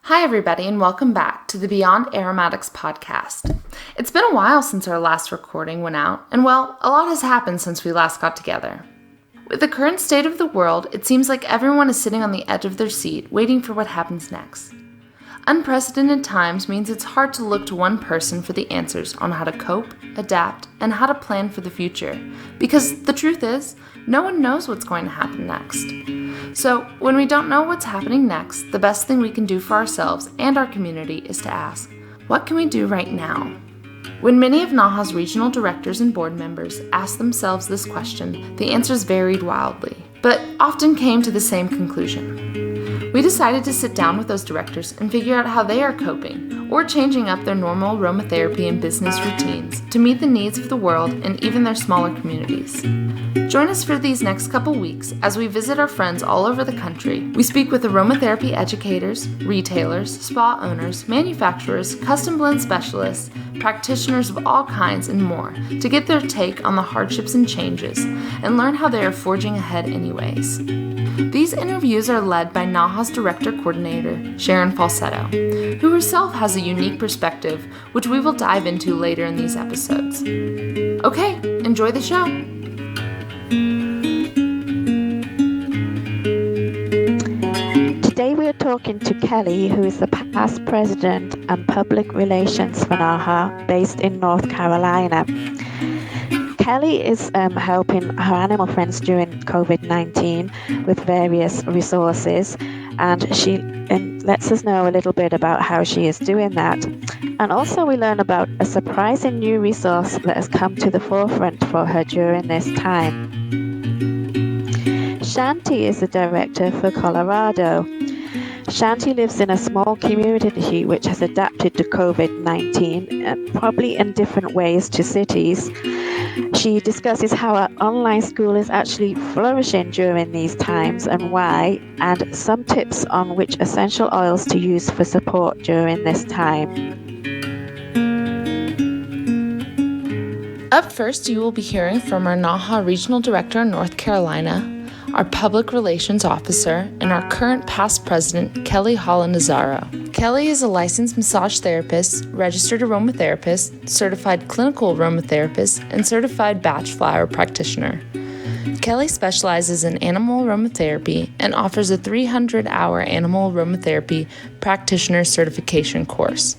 Hi, everybody, and welcome back to the Beyond Aromatics podcast. It's been a while since our last recording went out, and well, a lot has happened since we last got together. With the current state of the world, it seems like everyone is sitting on the edge of their seat, waiting for what happens next. Unprecedented times means it's hard to look to one person for the answers on how to cope, adapt, and how to plan for the future, because the truth is, no one knows what's going to happen next. So, when we don't know what's happening next, the best thing we can do for ourselves and our community is to ask, what can we do right now? When many of NAHA's regional directors and board members asked themselves this question, the answers varied wildly, but often came to the same conclusion. We decided to sit down with those directors and figure out how they are coping or changing up their normal aromatherapy and business routines to meet the needs of the world and even their smaller communities. Join us for these next couple weeks as we visit our friends all over the country. We speak with aromatherapy educators, retailers, spa owners, manufacturers, custom blend specialists, practitioners of all kinds, and more to get their take on the hardships and changes and learn how they are forging ahead anyways. These interviews are led by NAHA's Director Coordinator, Sharon Falsetto, who herself has a unique perspective, which we will dive into later in these episodes. Okay, enjoy the show! Today we are talking to Kelly, who is the past president and public relations for NAHA based in North Carolina. Kelly is helping her animal friends during COVID-19 with various resources, and she lets us know a little bit about how she is doing that. And also we learn about a surprising new resource that has come to the forefront for her during this time. Shanti is the director for Colorado. Shanti lives in a small community which has adapted to COVID-19, probably in different ways to cities. She discusses how her online school is actually flourishing during these times and why, and some tips on which essential oils to use for support during this time. Up first, you will be hearing from our NAHA Regional Director in North Carolina, our Public Relations Officer, and our current past president, Kelly Holland Azzarro. Kelly is a licensed massage therapist, registered aromatherapist, certified clinical aromatherapist, and certified batch flower practitioner. Kelly specializes in animal aromatherapy and offers a 300-hour animal aromatherapy practitioner certification course.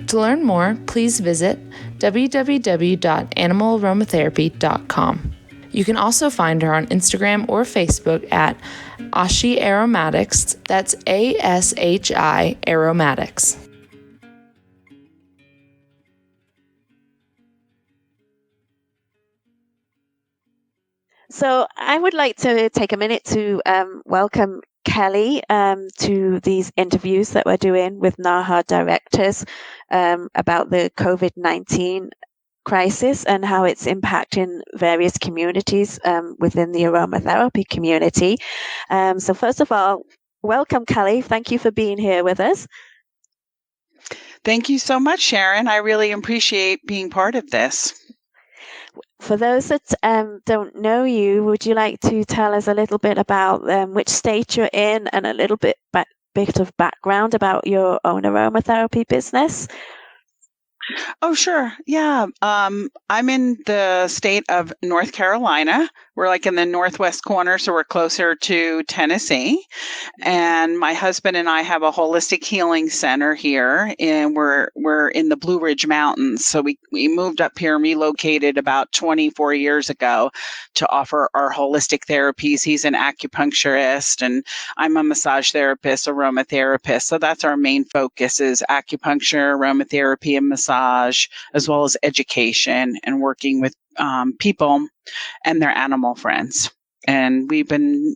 To learn more, please visit www.animalaromatherapy.com. You can also find her on Instagram or Facebook at Ashi Aromatics. That's ASHI Aromatics. So I would like to take a minute to welcome Kelly to these interviews that we're doing with NAHA directors about the COVID-19 crisis and how it's impacting various communities within the aromatherapy community. So first of all, welcome, Kelly. Thank you for being here with us. Thank you so much, Sharon. I really appreciate being part of this. For those that don't know you, would you like to tell us a little bit about which state you're in and a little bit of background about your own aromatherapy business? Oh, sure. Yeah. I'm in the state of North Carolina. We're like in the northwest corner, so we're closer to Tennessee. And my husband and I have a holistic healing center here, and we're in the Blue Ridge Mountains. So we moved up here and relocated about 24 years ago to offer our holistic therapies. He's an acupuncturist, and I'm a massage therapist, aromatherapist. So that's our main focus is acupuncture, aromatherapy, and massage, as well as education and working with people and their animal friends. And we've been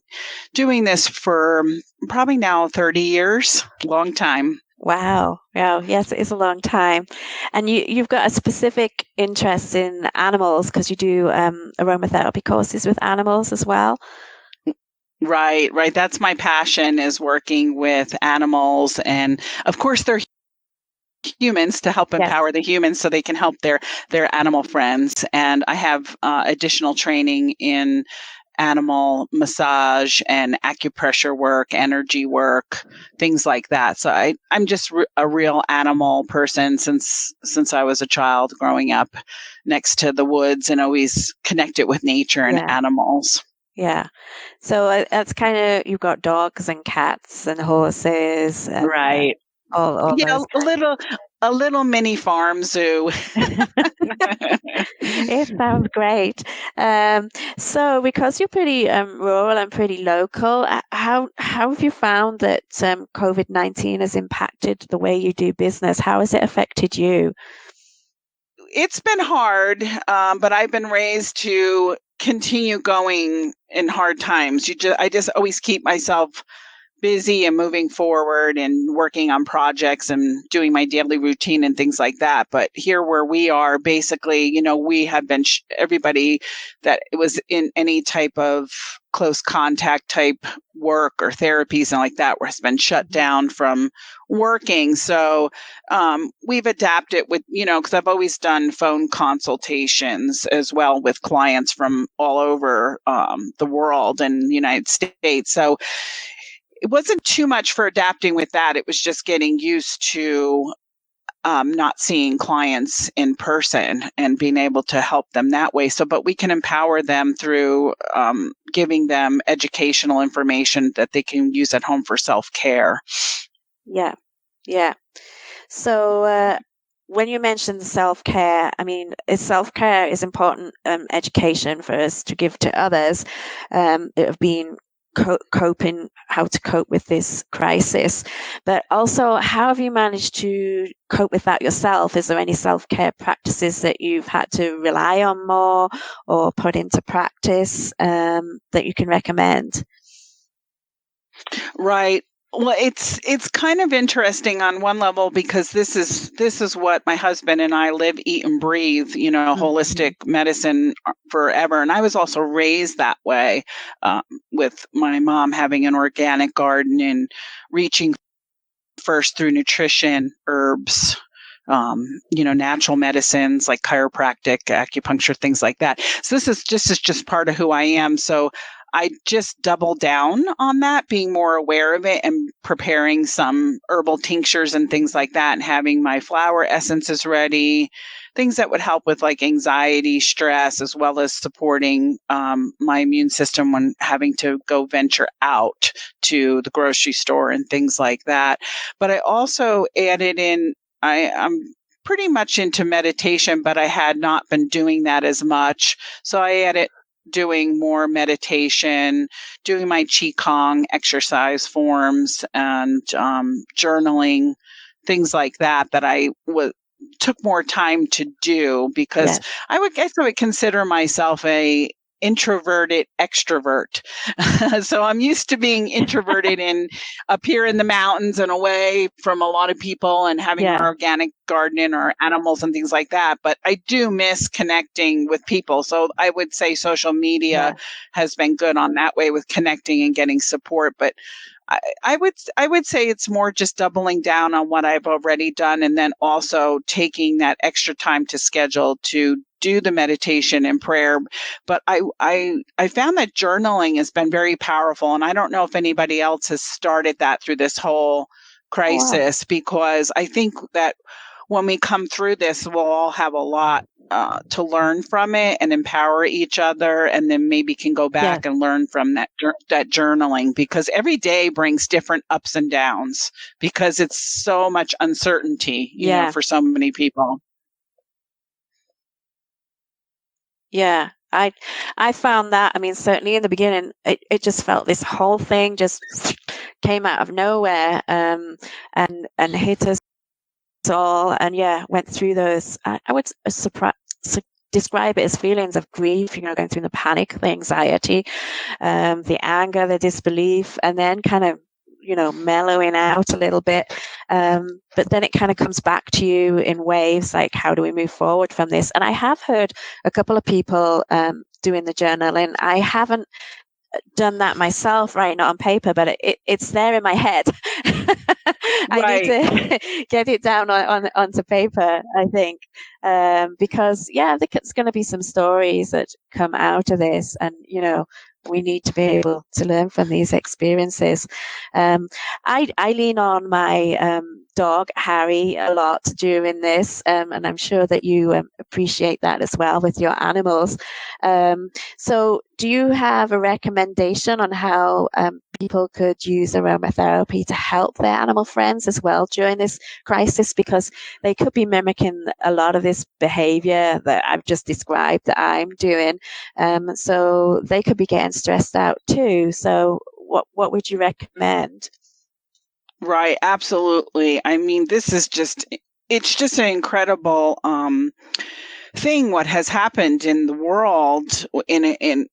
doing this for probably now 30 years, long time. Wow. Yes, it is a long time. And you've got a specific interest in animals because you do aromatherapy courses with animals as well. Right. That's my passion, is working with animals. And of course, they're humans to help empower the humans so they can help their animal friends. And I have additional training in animal massage and acupressure work, energy work, things like that. So I'm just a real animal person since I was a child growing up next to the woods and always connected with nature and animals. Yeah. So that's kind of, you've got dogs and cats and horses. And, right. All those. A little mini farm zoo. It sounds great. So because you're pretty rural and pretty local, how have you found that COVID-19 has impacted the way you do business? How has it affected you? It's been hard, but I've been raised to continue going in hard times. I just always keep myself busy and moving forward and working on projects and doing my daily routine and things like that. But here where we are, basically, we have been everybody that was in any type of close contact type work or therapies and like that has been shut down from working. So we've adapted with, because I've always done phone consultations as well with clients from all over the world and the United States. So it wasn't too much for adapting with that. It was just getting used to not seeing clients in person and being able to help them that way. But we can empower them through giving them educational information that they can use at home for self-care. Yeah. Yeah. So when you mentioned self-care, I mean, self-care is important education for us to give to others that have been how to cope with this crisis, but also how have you managed to cope with that yourself? Is there any self-care practices that you've had to rely on more or put into practice that you can recommend? Right. Well, it's kind of interesting on one level because this is what my husband and I live, eat, and breathe. Holistic medicine forever, and I was also raised that way, with my mom having an organic garden and reaching first through nutrition, herbs, natural medicines like chiropractic, acupuncture, things like that. So this is just part of who I am. So I just double down on that, being more aware of it and preparing some herbal tinctures and things like that and having my flower essences ready, things that would help with like anxiety, stress, as well as supporting my immune system when having to go venture out to the grocery store and things like that. But I also added in, I'm pretty much into meditation, but I had not been doing that as much. So I added doing more meditation, doing my Qigong exercise forms and journaling, things like that I took more time to do because I would consider myself a introverted extrovert. So I'm used to being introverted and up here in the mountains and away from a lot of people and having an organic garden or animals and things like that. But I do miss connecting with people. So I would say social media has been good on that way with connecting and getting support. But I would say it's more just doubling down on what I've already done and then also taking that extra time to schedule to do the meditation and prayer. But I found that journaling has been very powerful. And I don't know if anybody else has started that through this whole crisis, because I think that when we come through this, we'll all have a lot to learn from it and empower each other, and then maybe can go back and learn from that journaling, because every day brings different ups and downs because it's so much uncertainty, you know, for so many people. Yeah, I found that, I mean, certainly in the beginning, it just felt this whole thing just came out of nowhere and hit us all, and went through those, I would describe it as feelings of grief, you know, going through the panic, the anxiety, the anger, the disbelief, and then kind of, you know, mellowing out a little bit. But then it kind of comes back to you in waves, like, how do we move forward from this? And I have heard a couple of people doing the journaling. I haven't done that myself, right, not on paper, but it's there in my head. I need to get it down onto paper, I think, because I think it's going to be some stories that come out of this, and, you know, we need to be able to learn from these experiences. I lean on my dog Harry a lot during this, and I'm sure that you appreciate that as well with your animals. So do you have a recommendation on how people could use aromatherapy to help their animal friends as well during this crisis? Because they could be mimicking a lot of this behavior that I've just described that I'm doing. So they could be getting stressed out too. So what would you recommend? Right, absolutely. I mean, it's just an incredible thing what has happened in the world in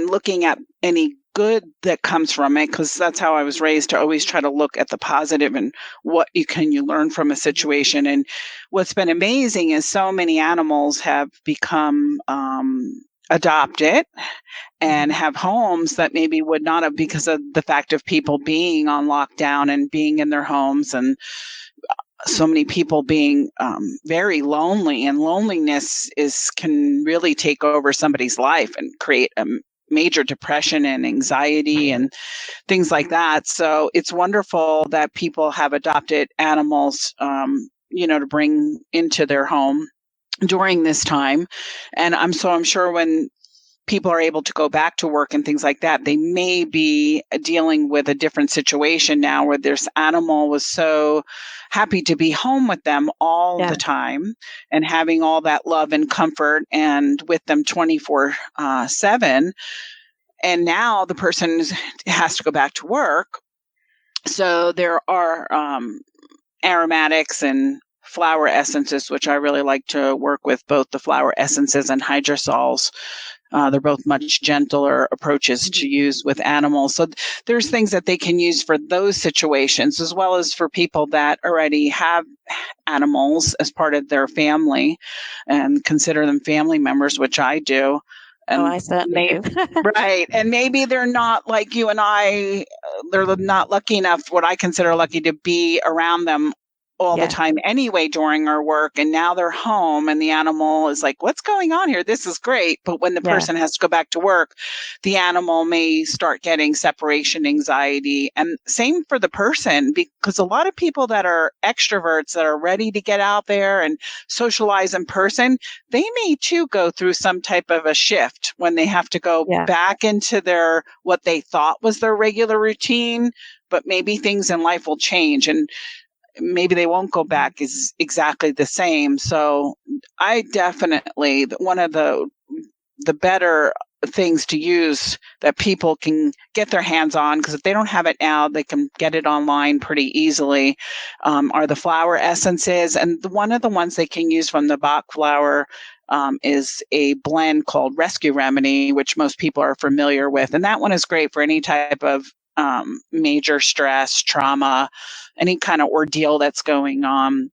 looking at any good that comes from it, because that's how I was raised, to always try to look at the positive and what you learn from a situation. And what's been amazing is so many animals have become adopted and have homes that maybe would not have, because of the fact of people being on lockdown and being in their homes, and so many people being very lonely, and loneliness can really take over somebody's life and create a major depression and anxiety and things like that. So it's wonderful that people have adopted animals, to bring into their home during this time. And I'm sure when people are able to go back to work and things like that, they may be dealing with a different situation now, where this animal was so happy to be home with them all the time and having all that love and comfort and with them 24/7. And now the person has to go back to work. So there are aromatics and flower essences, which I really like to work with, both the flower essences and hydrosols. They're both much gentler approaches to use with animals. So there's things that they can use for those situations, as well as for people that already have animals as part of their family and consider them family members, which I do. And I certainly do. Right. And maybe they're not like you and I, they're not lucky enough, what I consider lucky, to be around them all the time anyway during our work. And now they're home and the animal is like, what's going on here? This is great. But when the person has to go back to work, the animal may start getting separation anxiety. And same for the person, because a lot of people that are extroverts, that are ready to get out there and socialize in person, they may too go through some type of a shift when they have to go back into what they thought was their regular routine. But maybe things in life will change, and maybe they won't go back is exactly the same. So I definitely, one of the better things to use that people can get their hands on, because if they don't have it now, they can get it online pretty easily, are the flower essences. And one of the ones they can use from the Bach flower is a blend called Rescue Remedy, which most people are familiar with. And that one is great for any type of major stress, trauma, any kind of ordeal that's going on.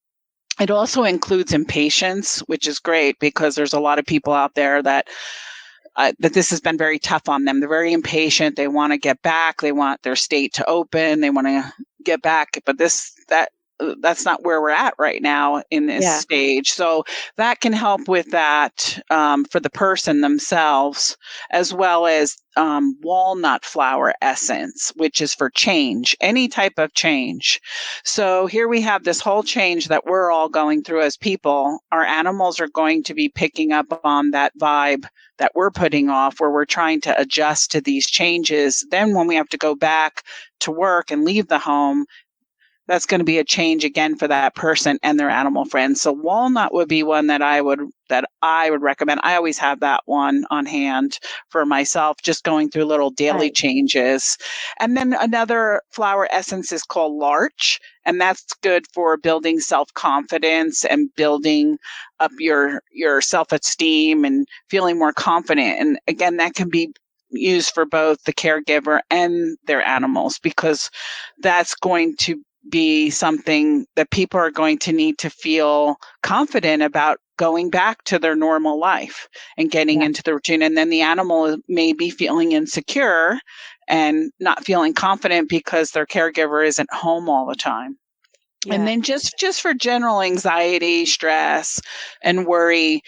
It also includes impatience, which is great, because there's a lot of people out there that this has been very tough on them. They're very impatient. They want to get back. They want their state to open. They want to get back. But that's not where we're at right now in this stage. So that can help with that for the person themselves, as well as walnut flower essence, which is for change, any type of change. So here we have this whole change that we're all going through as people. Our animals are going to be picking up on that vibe that we're putting off, where we're trying to adjust to these changes. Then when we have to go back to work and leave the home, that's going to be a change again for that person and their animal friends. So walnut would be one that I would recommend. I always have that one on hand for myself, just going through little daily changes. And then another flower essence is called Larch, and that's good for building self-confidence and building up your self-esteem and feeling more confident. And again, that can be used for both the caregiver and their animals, because that's going to be something that people are going to need to feel confident about going back to their normal life and getting into the routine. And then the animal may be feeling insecure and not feeling confident because their caregiver isn't home all the time. And then just for general anxiety, stress, and worry,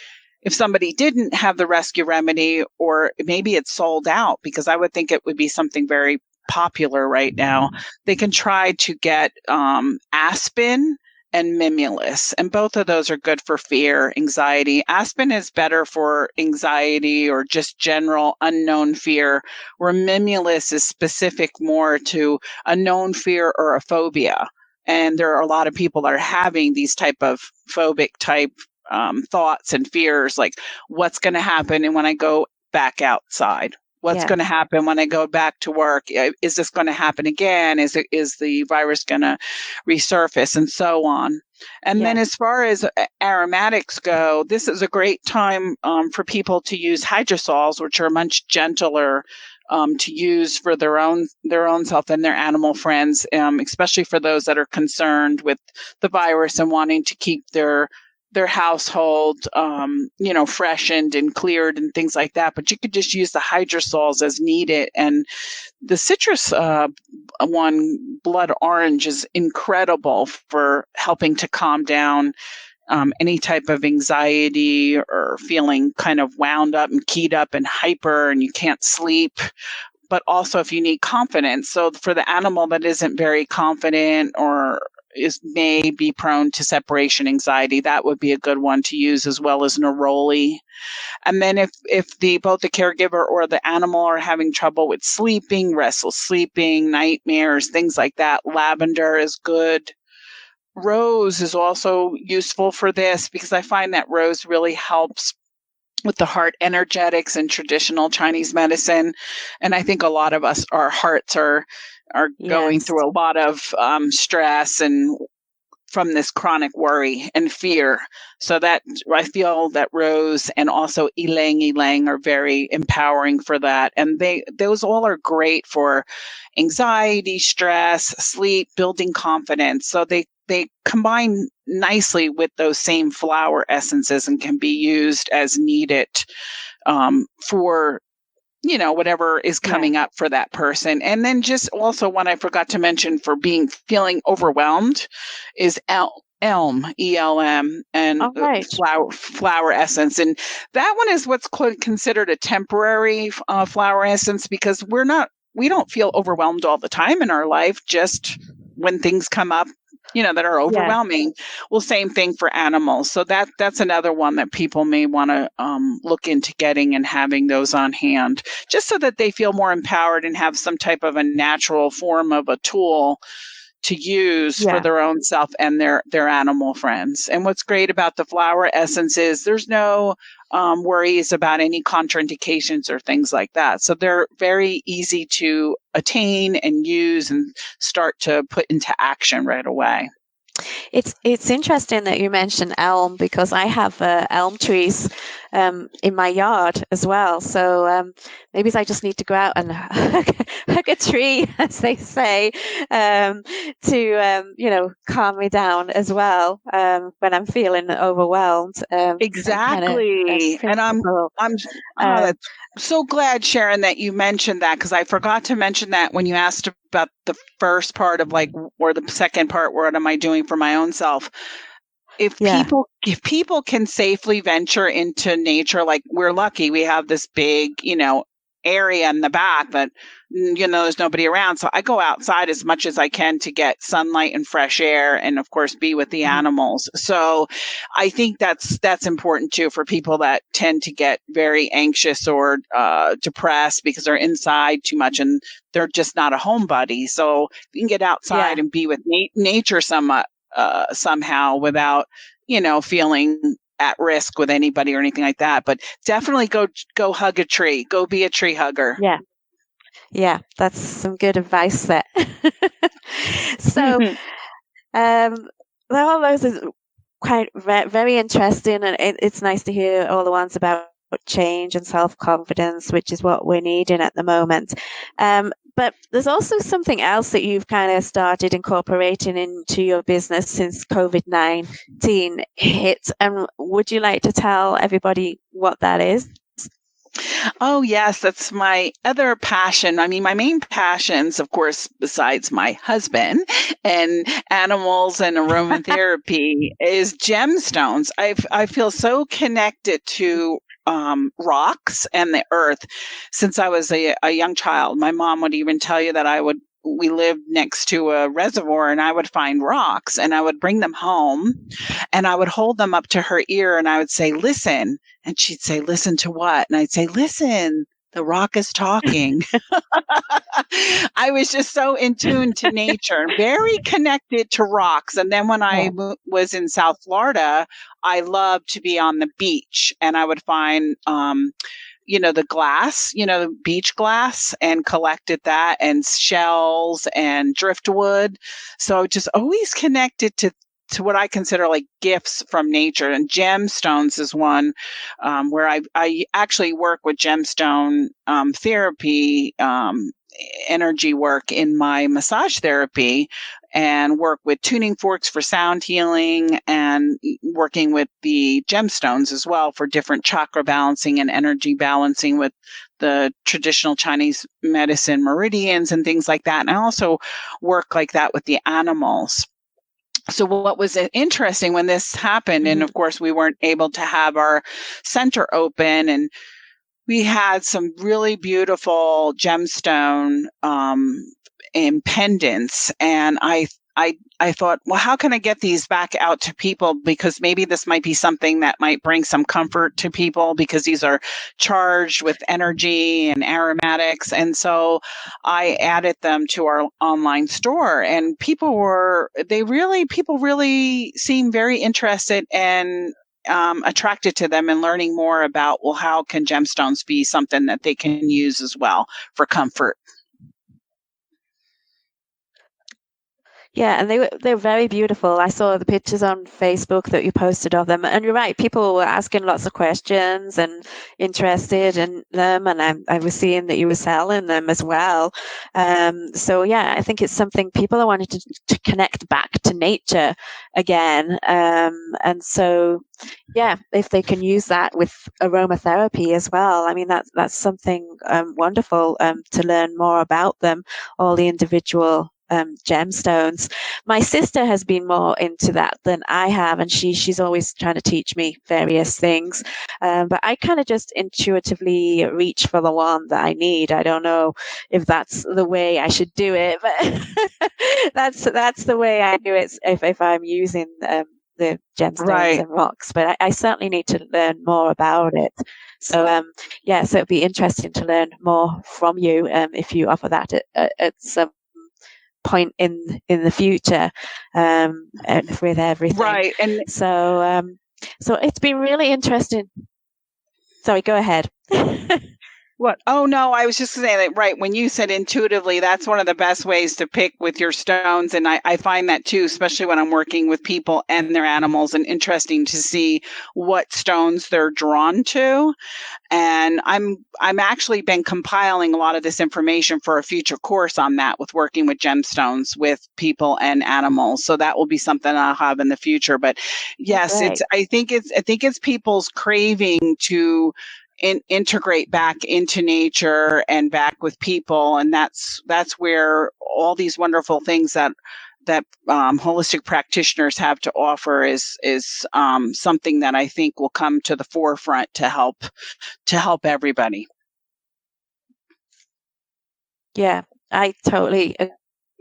if somebody didn't have the rescue remedy, or maybe it's sold out, because I would think it would be something very popular right now, they can try to get Aspen and Mimulus, and both of those are good for fear, anxiety. Aspen is better for anxiety or just general unknown fear, where Mimulus is specific more to a known fear or a phobia. And there are a lot of people that are having these type of phobic type thoughts and fears, like what's going to happen and when I go back outside. What's going to happen when I go back to work? Is this going to happen again? Is the virus going to resurface, and so on? And then as far as aromatics go, this is a great time for people to use hydrosols, which are much gentler to use for their own self and their animal friends, especially for those that are concerned with the virus and wanting to keep their household, freshened and cleared and things like that. But you could just use the hydrosols as needed. And the citrus one, blood orange, is incredible for helping to calm down any type of anxiety or feeling kind of wound up and keyed up and hyper and you can't sleep. But also if you need confidence. So for the animal that isn't very confident or may be prone to separation anxiety, that would be a good one to use, as well as neroli. And then if both the caregiver or the animal are having trouble with sleeping, restless sleeping, nightmares, things like that, lavender is good. Rose is also useful for this, because I find that rose really helps with the heart energetics in traditional Chinese medicine. And I think a lot of us, our hearts are going through a lot of stress and from this chronic worry and fear. So that I feel that rose and also ylang ylang are very empowering for that. And those all are great for anxiety, stress, sleep, building confidence. So they combine nicely with those same flower essences and can be used as needed for whatever is coming up for that person. And then just also one I forgot to mention for feeling overwhelmed is elm, ELM, and flower essence. And that one is what's considered a temporary flower essence, because we don't feel overwhelmed all the time in our life, just when things come up that are overwhelming. Well, same thing for animals. So that's another one that people may want to look into getting and having those on hand, just so that they feel more empowered and have some type of a natural form of a tool to use for their own self and their animal friends. And what's great about the flower essence is there's no worries about any contraindications or things like that. So they're very easy to attain and use and start to put into action right away. It's interesting that you mentioned elm, because I have elm trees in my yard as well. So maybe I just need to go out and hug a tree, as they say, to calm me down as well when I'm feeling overwhelmed. Exactly, and I'm that's so glad, Sharon, that you mentioned that, because I forgot to mention that when you asked about the first part of or the second part, what am I doing for my own self? If people can safely venture into nature, like we're lucky, we have this big, area in the back that, there's nobody around. So I go outside as much as I can to get sunlight and fresh air and, of course, be with the animals. So I think that's important, too, for people that tend to get very anxious or depressed because they're inside too much and they're just not a homebody. So you can get outside and be with nature somehow without, feeling at risk with anybody or anything like that. But definitely go hug a tree. Go be a tree hugger. Yeah, that's some good advice there. So, all those is quite very interesting, and it's nice to hear all the ones about change and self-confidence, which is what we're needing at the moment. But there's also something else that you've kind of started incorporating into your business since COVID-19 hit. And would you like to tell everybody what that is? Oh, yes, that's my other passion. I mean, my main passions, of course, besides my husband and animals and aromatherapy, is gemstones. I feel so connected to rocks and the earth since I was a young child. My mom would even tell you that we lived next to a reservoir and I would find rocks and I would bring them home and I would hold them up to her ear and I would say, listen. And she'd say, listen to what? And I'd say, listen, the rock is talking. I was just so in tune to nature, very connected to rocks. And then when I was in South Florida, I loved to be on the beach and I would find, the glass, the beach glass, and collected that, and shells and driftwood. So just always connected to what I consider like gifts from nature. And gemstones is one where I actually work with gemstone therapy, energy work in my massage therapy, and work with tuning forks for sound healing and working with the gemstones as well for different chakra balancing and energy balancing with the traditional Chinese medicine meridians and things like that. And I also work like that with the animals. So what was interesting when this happened, and of course we weren't able to have our center open, and we had some really beautiful gemstone and pendants, and I thought, well, how can I get these back out to people? Because maybe this might be something that might bring some comfort to people because these are charged with energy and aromatics. And so I added them to our online store, and people really seem very interested and attracted to them and learning more about, well, how can gemstones be something that they can use as well for comfort? Yeah, and they were very beautiful. I saw the pictures on Facebook that you posted of them, and you're right. People were asking lots of questions and interested in them, and I was seeing that you were selling them as well. So yeah, I think it's something people are wanting to connect back to nature again, and so yeah, if they can use that with aromatherapy as well, I mean that's something wonderful to learn more about them, all the individual gemstones. My sister has been more into that than I have, and she's always trying to teach me various things. But I kind of just intuitively reach for the one that I need. I don't know if that's the way I should do it, but that's the way I do it if I'm using the gemstones and rocks. But I certainly need to learn more about it. So so it'd be interesting to learn more from you if you offer that at some point in the future with everything. Right. And so it's been really interesting. Sorry, go ahead. What? Oh, no, I was just saying that, right. When you said intuitively, that's one of the best ways to pick with your stones. And I find that too, especially when I'm working with people and their animals, and interesting to see what stones they're drawn to. And I'm actually been compiling a lot of this information for a future course on that, with working with gemstones with people and animals. So that will be something I'll have in the future. But yes, I think it's people's craving to integrate back into nature and back with people, and that's where all these wonderful things that holistic practitioners have to offer is something that I think will come to the forefront to help everybody. Yeah, I totally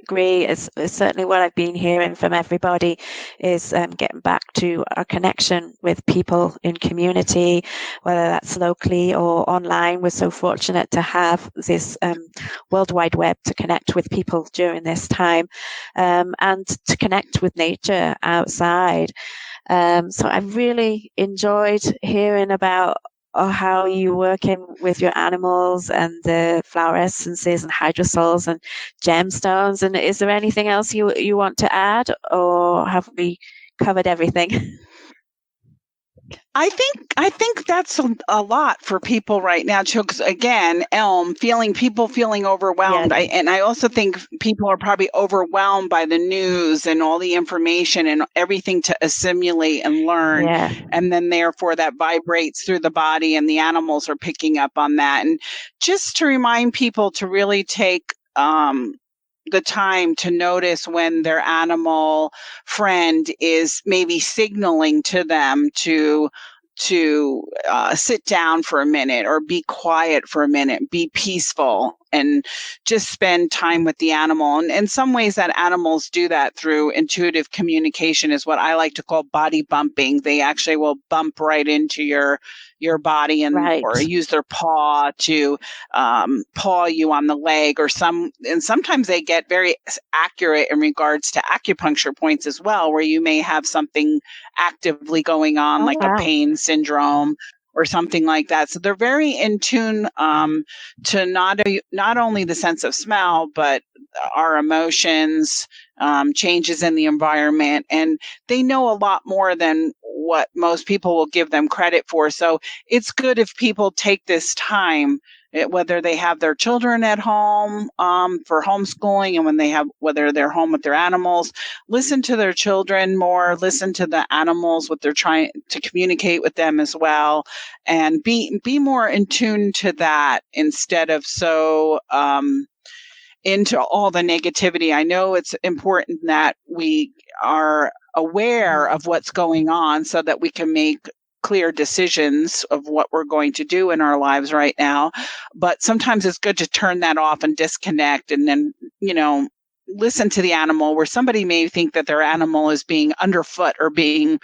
agree. It's certainly what I've been hearing from everybody is getting back to our connection with people in community, whether that's locally or online. We're so fortunate to have this World Wide Web to connect with people during this time, and to connect with nature outside. So I really enjoyed hearing about how you're working with your animals and the flower essences and hydrosols and gemstones. And is there anything else you want to add, or have we covered everything? I think that's a lot for people right now too. Because again, people feeling overwhelmed. Yes. I also think people are probably overwhelmed by the news and all the information and everything to assimilate and learn. Yeah. And then therefore that vibrates through the body, and the animals are picking up on that. And just to remind people to really take the time to notice when their animal friend is maybe signaling to them to sit down for a minute or be quiet for a minute, be peaceful, and just spend time with the animal. And in some ways that animals do that through intuitive communication is what I like to call body bumping. They actually will bump right into your body and Right. or use their paw to paw you on the leg, and sometimes they get very accurate in regards to acupuncture points as well, where you may have something actively going on, Oh, like a wow. pain syndrome or something like that. So they're very in tune to not only the sense of smell, but our emotions, changes in the environment, and they know a lot more than what most people will give them credit for. So it's good if people take this time, whether they have their children at home for homeschooling, and whether they're home with their animals, listen to their children more, listen to the animals, what they're trying to communicate with them as well, and be more in tune to that instead of so into all the negativity. I know it's important that we are aware of what's going on so that we can make clear decisions of what we're going to do in our lives right now. But sometimes it's good to turn that off and disconnect, and then, listen to the animal, where somebody may think that their animal is being underfoot or being,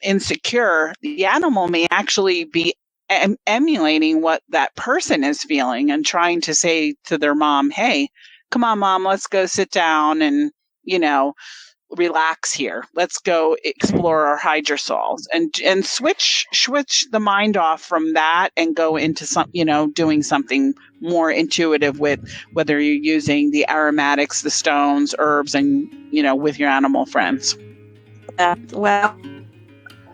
insecure. The animal may actually be emulating what that person is feeling and trying to say to their mom, hey, come on, mom, let's go sit down and, relax here. Let's go explore our hydrosols and switch the mind off from that and go into doing something more intuitive with whether you're using the aromatics, the stones, herbs, and, with your animal friends. Well,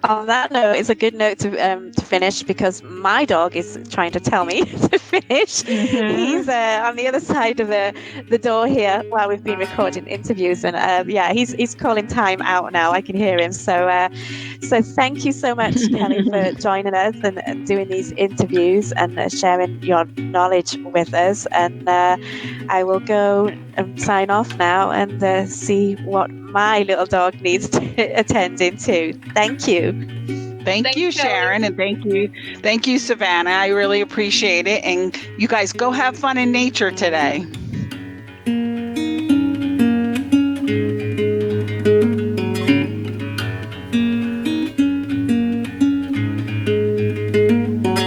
on that note, it's a good note to finish, because my dog is trying to tell me to finish. Mm-hmm. He's on the other side of the door here while we've been recording interviews, and he's calling time out now. I can hear him. So thank you so much, Kelly, for joining us and doing these interviews and sharing your knowledge with us. And I will go and sign off now and see what my little dog needs attending to. Thank you. Thank you, Sharon, and thank you, Savannah. I really appreciate it. And you guys go have fun in nature today.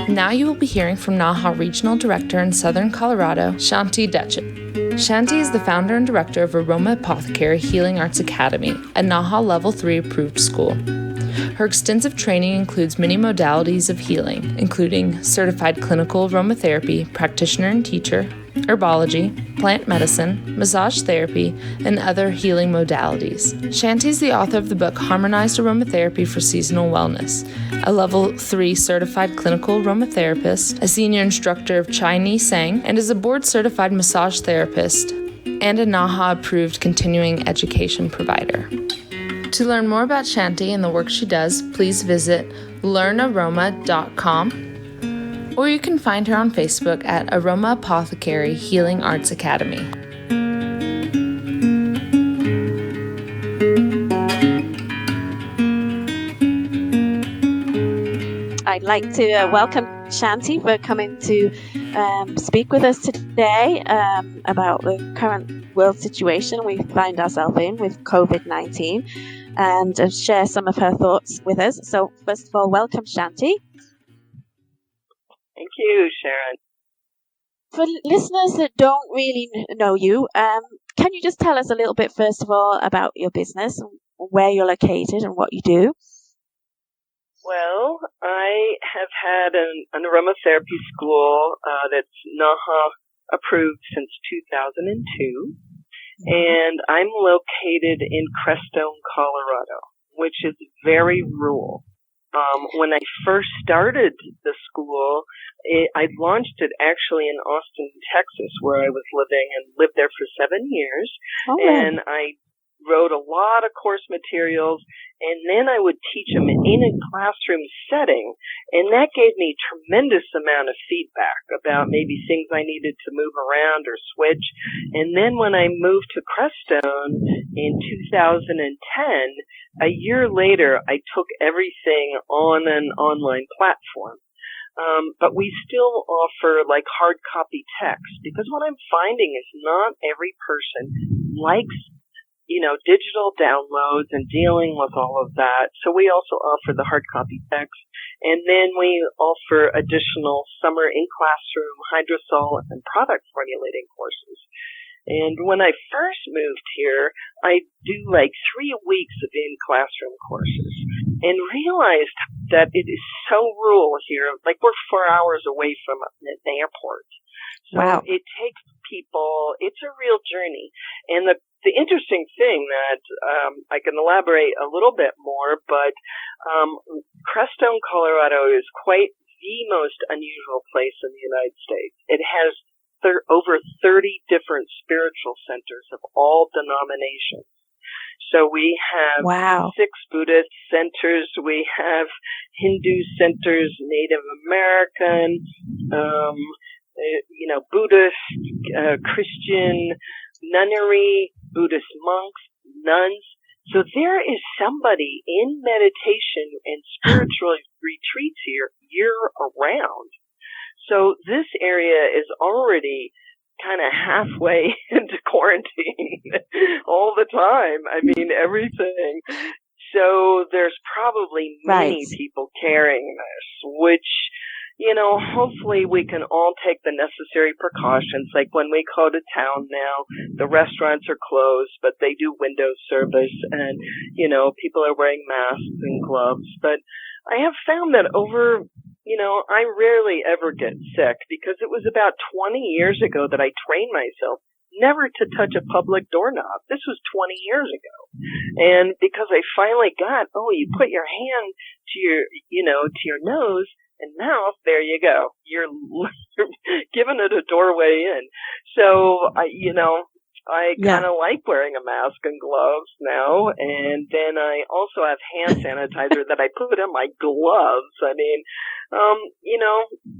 Now you will be hearing from NAHA Regional Director in Southern Colorado, Shanti Dechen. Shanti is the founder and director of Aromatherapy Healing Arts Academy, a NAHA Level 3 approved school. Her extensive training includes many modalities of healing, including certified clinical aromatherapy, practitioner and teacher, herbology, plant medicine, massage therapy, and other healing modalities. Shanti is the author of the book Harmonized Aromatherapy for Seasonal Wellness, a Level 3 certified clinical aromatherapist, a senior instructor of Chinese Sang, and is a board-certified massage therapist and a NAHA-approved continuing education provider. To learn more about Shanti and the work she does, please visit learnaroma.com, or you can find her on Facebook at Aromatherapy Healing Arts Academy. I'd like to welcome Shanti for coming to speak with us today about the current world situation we find ourselves in with COVID-19, and share some of her thoughts with us. So first of all, welcome, Shanti. Thank you, Sharon. For listeners that don't really know you, can you just tell us a little bit, first of all, about your business, where you're located and what you do? Well, I have had an aromatherapy school that's NAHA approved since 2002, and I'm located in Crestone, Colorado, which is very rural. When I first started the school, I launched it actually in Austin, Texas, where I was living and lived there for 7 years. Oh, and I wrote a lot of course materials, and then I would teach them in a classroom setting, and that gave me tremendous amount of feedback about maybe things I needed to move around or switch. And then when I moved to Crestone in 2010, a year later, I took everything on an online platform. But we still offer like hard copy text, because what I'm finding is not every person likes digital downloads and dealing with all of that. So we also offer the hard copy text. And then we offer additional summer in-classroom hydrosol and product formulating courses. And when I first moved here, I do like 3 weeks of in-classroom courses and realized that it is so rural here. Like, we're 4 hours away from an airport. So wow. It takes people, it's a real journey. And the interesting thing that I can elaborate a little bit more, but Crestone, Colorado is quite the most unusual place in the United States. It has over 30 different spiritual centers of all denominations. So we have wow. 6 Buddhist centers, we have Hindu centers, Native American, Buddhist, Christian, nunnery, Buddhist monks, nuns. So there is somebody in meditation and spiritual retreats here year round. So this area is already kind of halfway into quarantine all the time. I mean, everything. So there's probably many people carrying this, which, hopefully we can all take the necessary precautions. Like when we go to town now, the restaurants are closed, but they do window service, and, people are wearing masks and gloves. But I have found that I rarely ever get sick, because it was about 20 years ago that I trained myself never to touch a public doorknob. This was 20 years ago. And because I finally got, you put your hand to your nose and mouth, there you go. You're giving it a doorway in. So, I kind of like wearing a mask and gloves now, and then I also have hand sanitizer that I put in my gloves. I mean,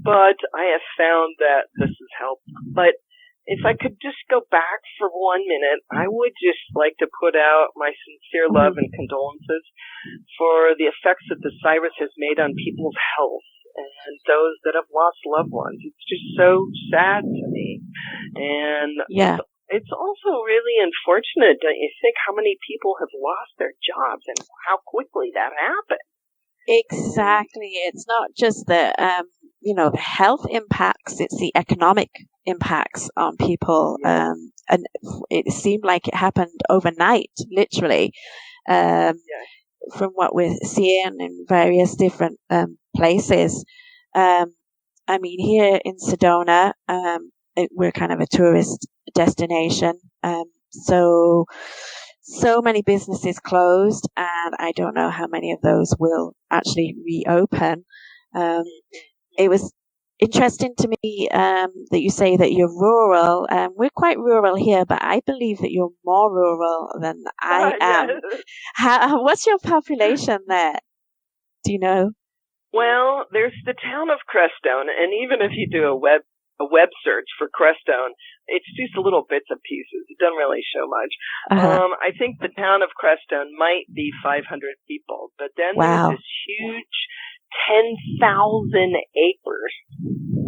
but I have found that this has helped. But if I could just go back for 1 minute, I would just like to put out my sincere love and condolences for the effects that the virus has made on people's health and those that have lost loved ones. It's just so sad to me. And it's also really unfortunate, don't you think, how many people have lost their jobs and how quickly that happened? Exactly. It's not just the health impacts, it's the economic impacts on people. And it seemed like it happened overnight, literally, from what we're seeing in various different places. I mean, here in Sedona, we're kind of a tourist destination. So many businesses closed, and I don't know how many of those will actually reopen. It was interesting to me that you say that you're rural. We're quite rural here, but I believe that you're more rural than I am. Yes. What's your population there? Do you know? Well, there's the town of Crestone, and even if you do a web search for Crestone, it's just little bits and pieces. It doesn't really show much. I think the town of Crestone might be 500 people, but then there's this huge 10,000 acres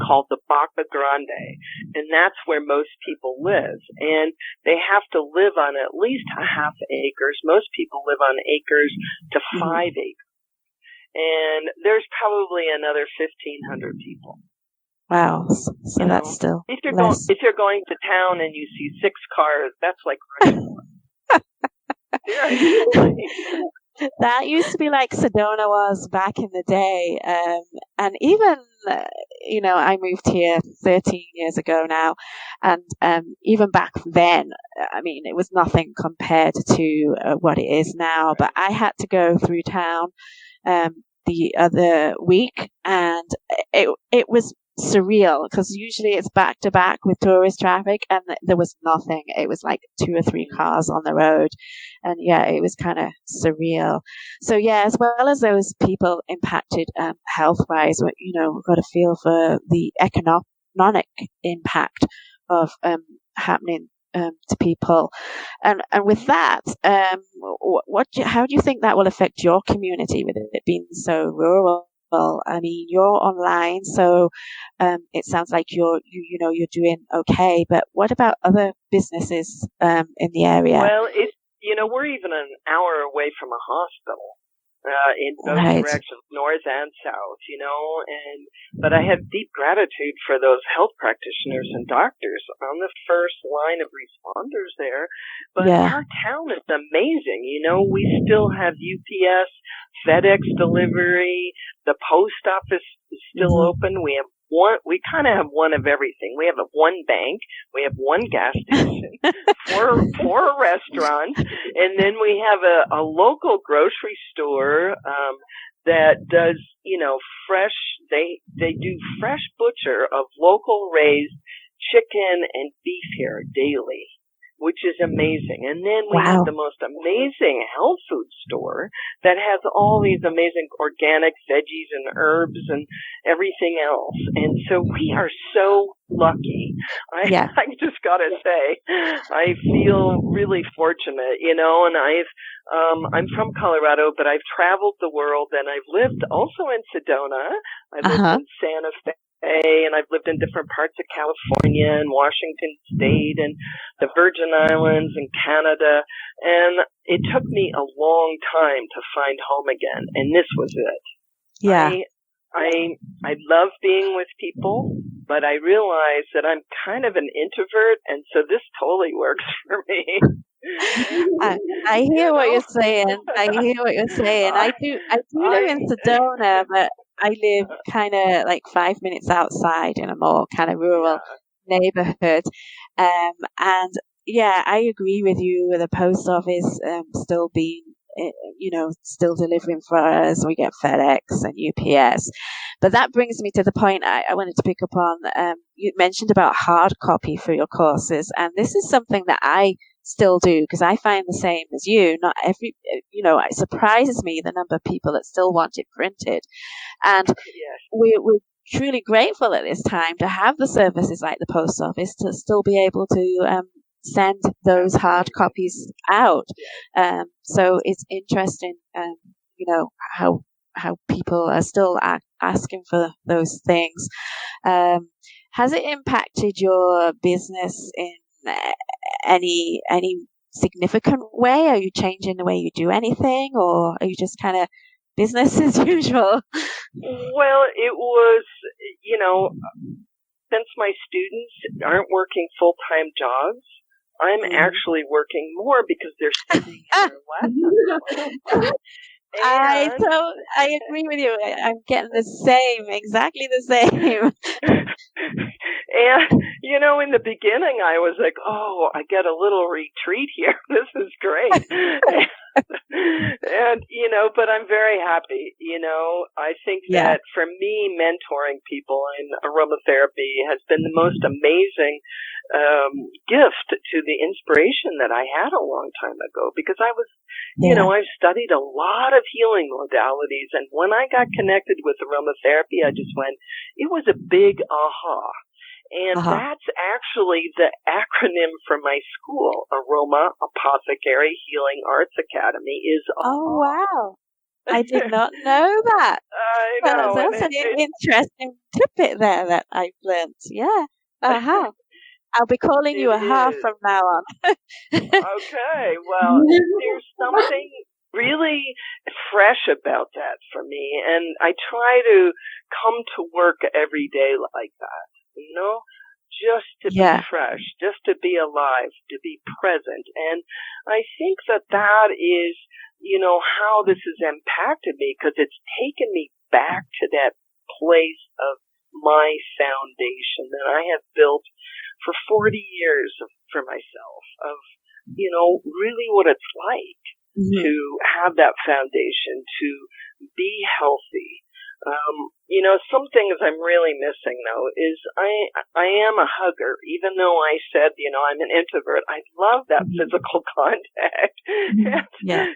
called the Baca Grande, and that's where most people live. And they have to live on at least a half acres. Most people live on acres to 5 acres. And there's probably another 1,500 people. Wow. So that's still if you're less. If you're going to town and you see 6 cars, that's like Rushmore. That used to be like Sedona was back in the day. And even, I moved here 13 years ago now. And even back then, I mean, it was nothing compared to what it is now. But I had to go through town the other week, and it was surreal because usually it's back to back with tourist traffic, and there was nothing. It was like 2 or 3 cars on the road, and yeah, it was kind of surreal. So yeah, as well as those people impacted health wise, we've got to feel for the economic impact of happening to people, and with that, how do you think that will affect your community with it being so rural? I mean, you're online, so it sounds like you're doing okay. But what about other businesses in the area? Well, we're even an hour away from a hospital in both Right. directions, north and south. But I have deep gratitude for those health practitioners and doctors on the first line of responders there. But Yeah. our town is amazing. We still have UPS, FedEx delivery. The post office is still open. We have we kind of have one of everything. We have one bank, we have one gas station, four restaurants, and then we have a local grocery store that does, fresh. They do fresh butcher of local raised chicken and beef here daily, which is amazing. And then we have the most amazing health food store that has all these amazing organic veggies and herbs and everything else. And so we are so lucky. I just gotta say, I feel really fortunate, and I'm from Colorado, but I've traveled the world, and I've lived also in Sedona. I lived in Santa Fe. And I've lived in different parts of California and Washington State and the Virgin Islands and Canada. And it took me a long time to find home again. And this was it. Yeah. I love being with people, but I realize that I'm kind of an introvert. And so this totally works for me. I hear what you're saying. I do live in Sedona, but I live kind of like 5 minutes outside in a more kind of rural neighborhood. And yeah, I agree with you with the post office still being, still delivering for us. We get FedEx and UPS. But that brings me to the point I wanted to pick up on. You mentioned about hard copy for your courses, and this is something that I still do because I find the same as you. Not every, it surprises me the number of people that still want it printed, and we're truly grateful at this time to have the services like the post office to still be able to send those hard copies out. So it's interesting, how people are still asking for those things. Has it impacted your business in any significant way? Are you changing the way you do anything, or are you just kind of business as usual? Well, it was, since my students aren't working full-time jobs, I'm actually working more because they're studying in their lessons. I agree with you. I'm getting exactly the same. And, in the beginning I was like, oh, I get a little retreat here. This is great. And, but I'm very happy. I think that for me, mentoring people in aromatherapy has been the most amazing gift to the inspiration that I had a long time ago, because I was, I've studied a lot of healing modalities, and when I got connected with aromatherapy, I just went, it was a big aha. And that's actually the acronym for my school, Aromatherapy Healing Arts Academy, is AHA. Oh, wow. I did not know that. I know. That's an interesting tidbit there that I've learned. Yeah. AHA. I'll be calling you AHA from now on. Okay. Well, there's something really fresh about that for me. And I try to come to work every day like that. Just to be fresh, just to be alive, to be present. And I think that is, how this has impacted me, because it's taken me back to that place of my foundation that I have built for 40 years for myself, of, really what it's like to have that foundation, to be healthy. Some things I'm really missing though is I am a hugger. Even though I said, I'm an introvert, I love that physical contact. Yeah.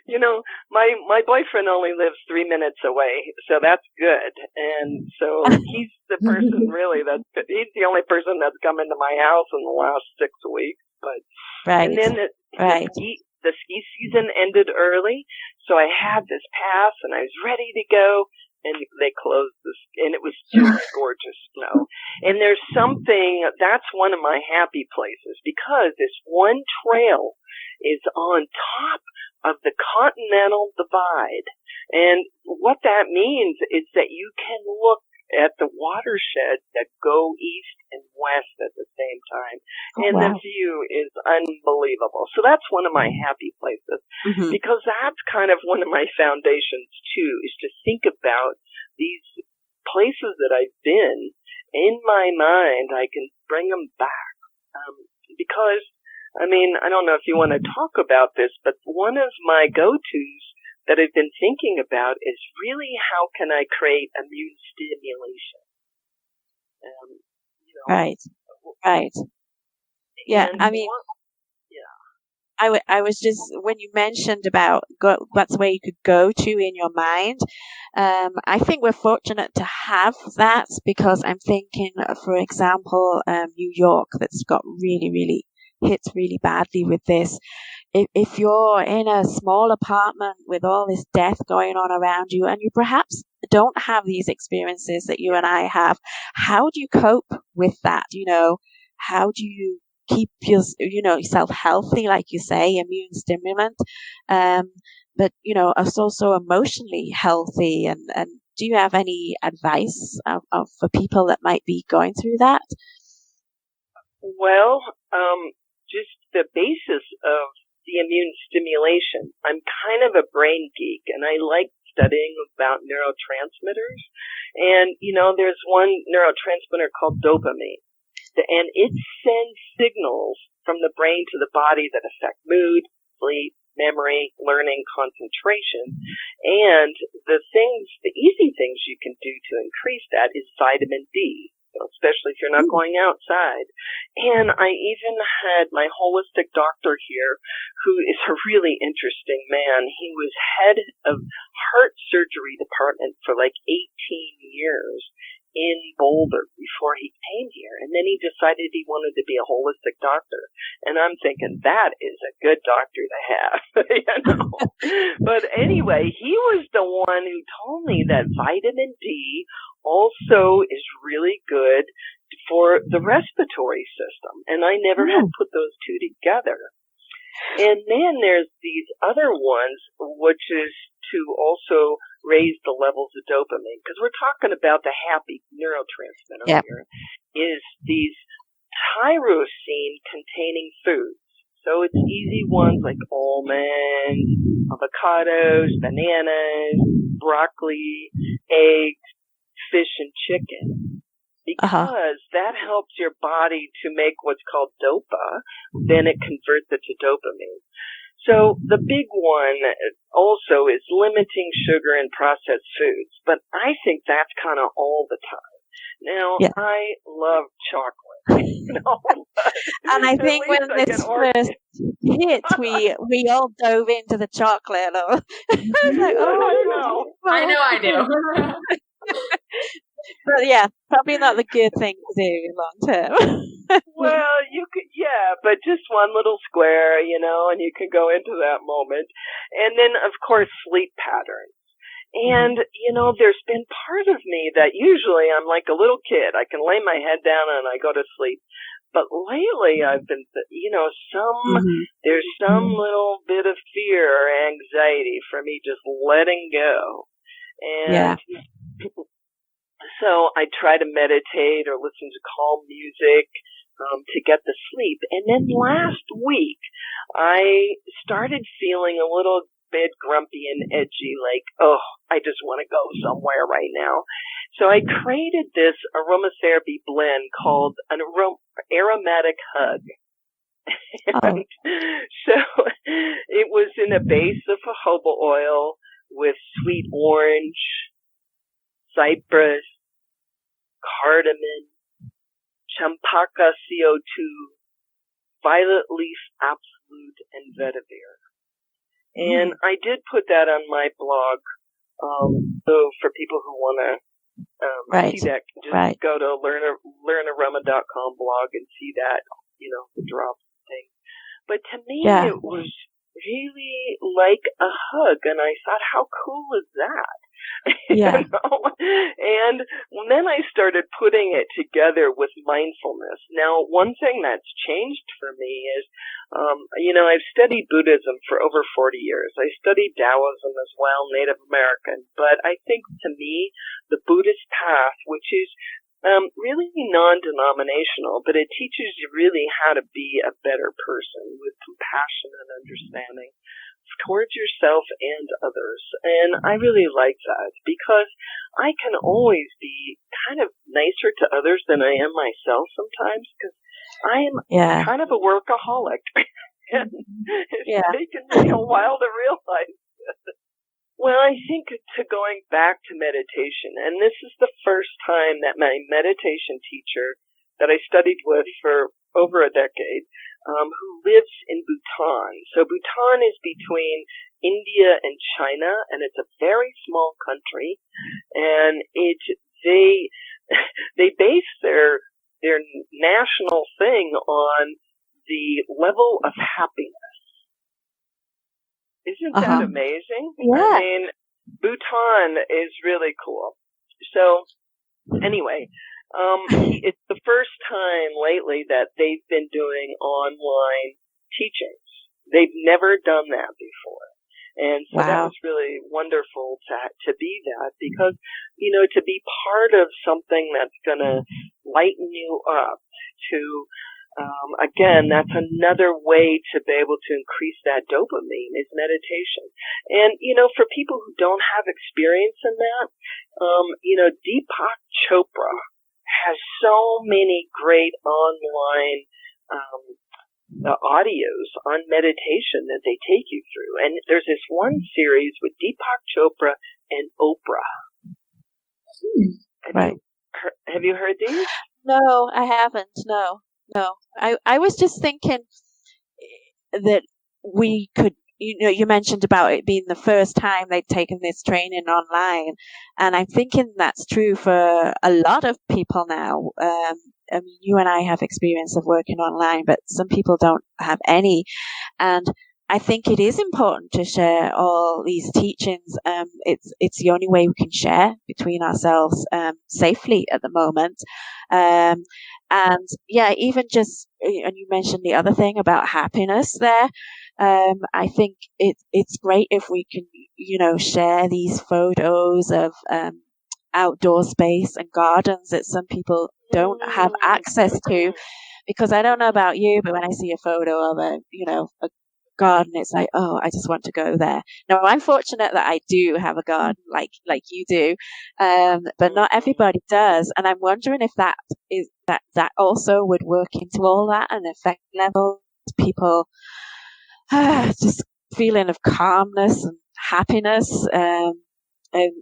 My boyfriend only lives 3 minutes away, so that's good. And so he's the person really he's the only person that's come into my house in the last 6 weeks. But Right. and then the ski season ended early, so I had this pass and I was ready to go. And they closed and it was just gorgeous snow. And there's that's one of my happy places because this one trail is on top of the Continental Divide. And what that means is that you can look at the watershed that go east and west at the same time. And the view is unbelievable. So that's one of my happy places because that's kind of one of my foundations too, is to think about these places that I've been. In my mind, I can bring them back. Because, I don't know if you want to talk about this, but one of my go-tos that I've been thinking about is really how can I create immune stimulation? Right. Yeah, I was just, when you mentioned about that's where you could go to in your mind, I think we're fortunate to have that because I'm thinking, for example, New York that's got really hits really badly with this. If you're in a small apartment with all this death going on around you and you perhaps don't have these experiences that you and I have, how do you cope with that? How do you keep yourself healthy, like you say, immune stimulant, but us also emotionally healthy? And do you have any advice for people that might be going through that? Well, just the basis of the immune stimulation. I'm kind of a brain geek, and I like studying about neurotransmitters. And, there's one neurotransmitter called dopamine, and it sends signals from the brain to the body that affect mood, sleep, memory, learning, concentration. And the easy things you can do to increase that is vitamin D, especially if you're not going outside. And I even had my holistic doctor here, who is a really interesting man. He was head of heart surgery department for like 18 years in Boulder before he came here. And then he decided he wanted to be a holistic doctor. And I'm thinking that is a good doctor to have, But anyway, he was the one who told me that vitamin D also is really good for the respiratory system. And I never had put those two together. And then there's these other ones, which is to also raise the levels of dopamine, because we're talking about the happy neurotransmitter here, is these tyrosine containing foods. So it's easy ones like almonds, avocados, bananas, broccoli, eggs, fish, and chicken. Because that helps your body to make what's called dopa, then it converts it to dopamine. So the big one also is limiting sugar and processed foods, but I think that's kind of all the time. Now, I love chocolate, and I think when this first hit, we all dove into the chocolate. I was like, I know I do. But yeah, probably not the good thing to do long term. Well, you could, but just one little square, and you can go into that moment. And then, of course, sleep patterns. And, there's been part of me that usually I'm like a little kid. I can lay my head down and I go to sleep. But lately I've been, there's some little bit of fear or anxiety for me just letting go. And so I try to meditate or listen to calm music to get the sleep. And then last week, I started feeling a little bit grumpy and edgy, like, I just want to go somewhere right now. So I created this aromatherapy blend called an aromatic hug. And so it was in a base of jojoba oil with sweet orange, cypress, cardamom, champaka CO2, violet leaf absolute, and vetiver. And I did put that on my blog. So for people who want to see that, just go to learnaroma.com blog and see that, the drops and things. But to me, it was really like a hug, and I thought, how cool is that? Yeah. And then I started putting it together with mindfulness. Now, one thing that's changed for me is, I've studied Buddhism for over 40 years. I studied Taoism as well, Native American. But I think, to me, the Buddhist path, which is really non-denominational, but it teaches you really how to be a better person with compassion and understanding towards yourself and others. And I really like that because I can always be kind of nicer to others than I am myself sometimes, because I am kind of a workaholic. And it's taken me a while to realize that. Well, I think going back to meditation, and this is the first time that my meditation teacher that I studied with for over a decade, who lives in Bhutan. So Bhutan is between India and China, and it's a very small country, and they base their national thing on the level of happiness. Isn't that amazing? Yeah. I mean, Bhutan is really cool. So, anyway, it's the first time lately that they've been doing online teachings. They've never done that before. And so that was really wonderful to be that, because, to be part of something that's going to lighten you up, to again, that's another way to be able to increase that dopamine is meditation. And, for people who don't have experience in that, Deepak Chopra has so many great online audios on meditation that they take you through. And there's this one series with Deepak Chopra and Oprah. Have you heard these? No, I haven't. No. I was just thinking that we could, you mentioned about it being the first time they'd taken this training online, and I'm thinking that's true for a lot of people now. I mean, you and I have experience of working online, but some people don't have any. And I think it is important to share all these teachings. It's the only way we can share between ourselves safely at the moment. And even just, and you mentioned the other thing about happiness there. I think it's great if we can, share these photos of outdoor space and gardens that some people don't have access to. Because I don't know about you, but when I see a photo of a garden, it's like, oh, I just want to go there. Now, I'm fortunate that I do have a garden like you do, but not everybody does. And I'm wondering if that also would work into all that and affect levels, people just feeling of calmness and happiness. And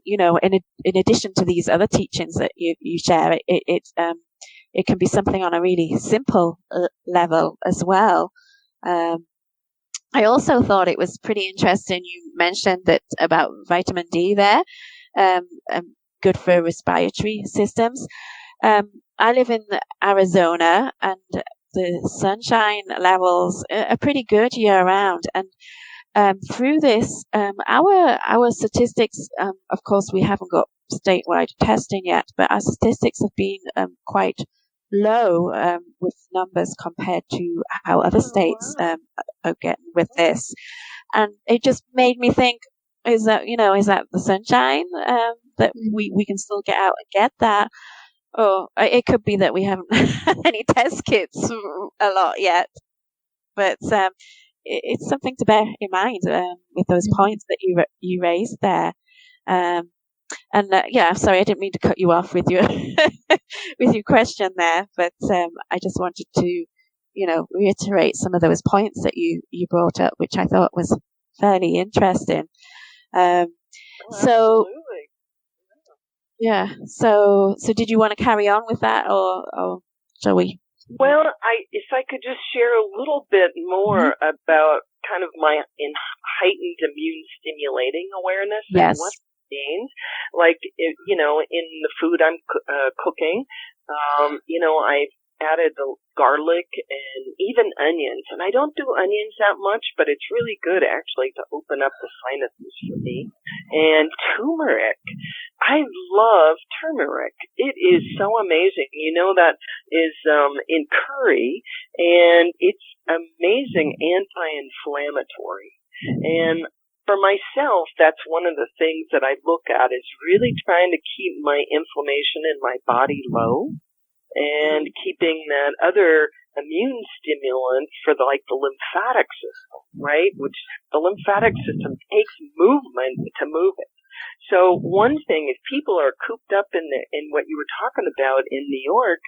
in addition to these other teachings that you share, it can be something on a really simple level as well. I also thought it was pretty interesting. You mentioned that about vitamin D there, good for respiratory systems. I live in Arizona, and the sunshine levels are pretty good year round. And through this, our statistics, of course, we haven't got statewide testing yet, but our statistics have been quite low with numbers compared to how other states are getting with this. And it just made me think, is that the sunshine that we can still get out and get that? Or it could be that we haven't had any test kits a lot yet. But it's something to bear in mind with those points that you raised there. Sorry, I didn't mean to cut you off with your with your question there, but I just wanted to, reiterate some of those points that you brought up, which I thought was fairly interesting. So, Yeah. So did you want to carry on with that, or shall we? Well, if I could just share a little bit more about kind of my heightened immune stimulating awareness and what it means. Like, in the food I'm cooking, I've added the garlic and even onions. And I don't do onions that much, but it's really good actually to open up the sinuses for me. And turmeric. I love turmeric. It is so amazing. That is in curry, and it's amazing anti-inflammatory. And for myself, that's one of the things that I look at is really trying to keep my inflammation in my body low and keeping that other immune stimulant for the lymphatic system, right? Which the lymphatic system takes movement to move it. So one thing, if people are cooped up in what you were talking about in New York,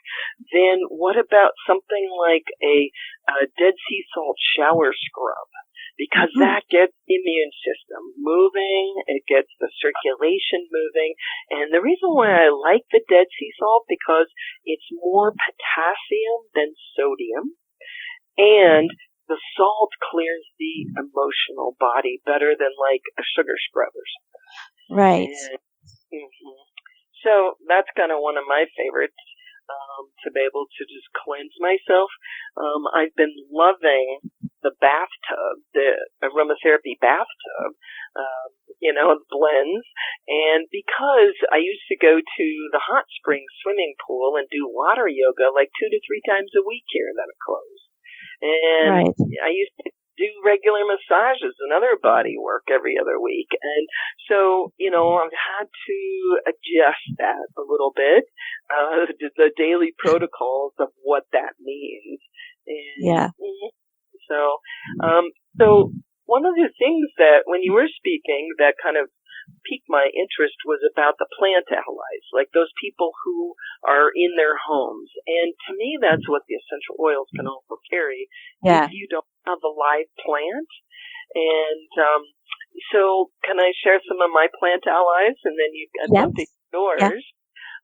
then what about something like a Dead Sea salt shower scrub? Because that gets the immune system moving, it gets the circulation moving, and the reason why I like the Dead Sea salt, because it's more potassium than sodium, and the salt clears the emotional body better than like a sugar scrub or something. Right. So that's kind of one of my favorites, to be able to just cleanse myself. I've been loving the bathtub, the aromatherapy bathtub, blends. And because I used to go to the hot spring swimming pool and do water yoga like 2 to 3 times a week here that are closed. And I used to do regular massages and other body work every other week. And so, I've had to adjust that a little bit, the daily protocols of what that means. And So one of the things that when you were speaking that kind of piqued my interest was about the plant allies, like those people who are in their homes. And to me, that's what the essential oils can also carry if you don't have a live plant. And so can I share some of my plant allies, and then you can update yours?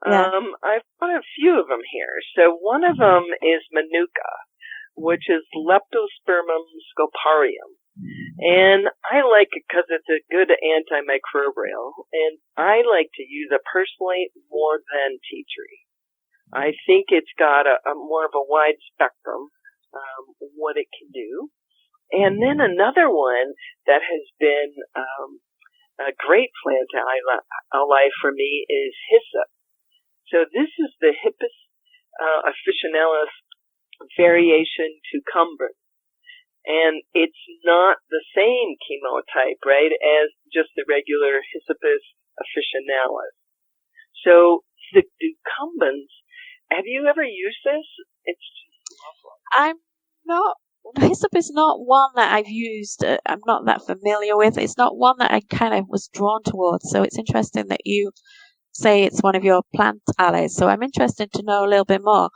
I've got a few of them here. So one of them is Manuka, which is Leptospermum scoparium. And I like it because it's a good antimicrobial, and I like to use it personally more than tea tree. I think it's got a more of a wide spectrum, what it can do. And then another one that has been a great plant ally for me is Hyssop. So this is the Hippus officinalis variation cucumbens. And it's not the same chemotype, right, as just the regular Hyssopus officinalis. So the cucumbens, have you ever used this? It's just lovely. I'm not. Hyssop is not one that I've used. I'm not that familiar with. It's not one that I kind of was drawn towards. So it's interesting that you say it's one of your plant allies. So I'm interested to know a little bit more.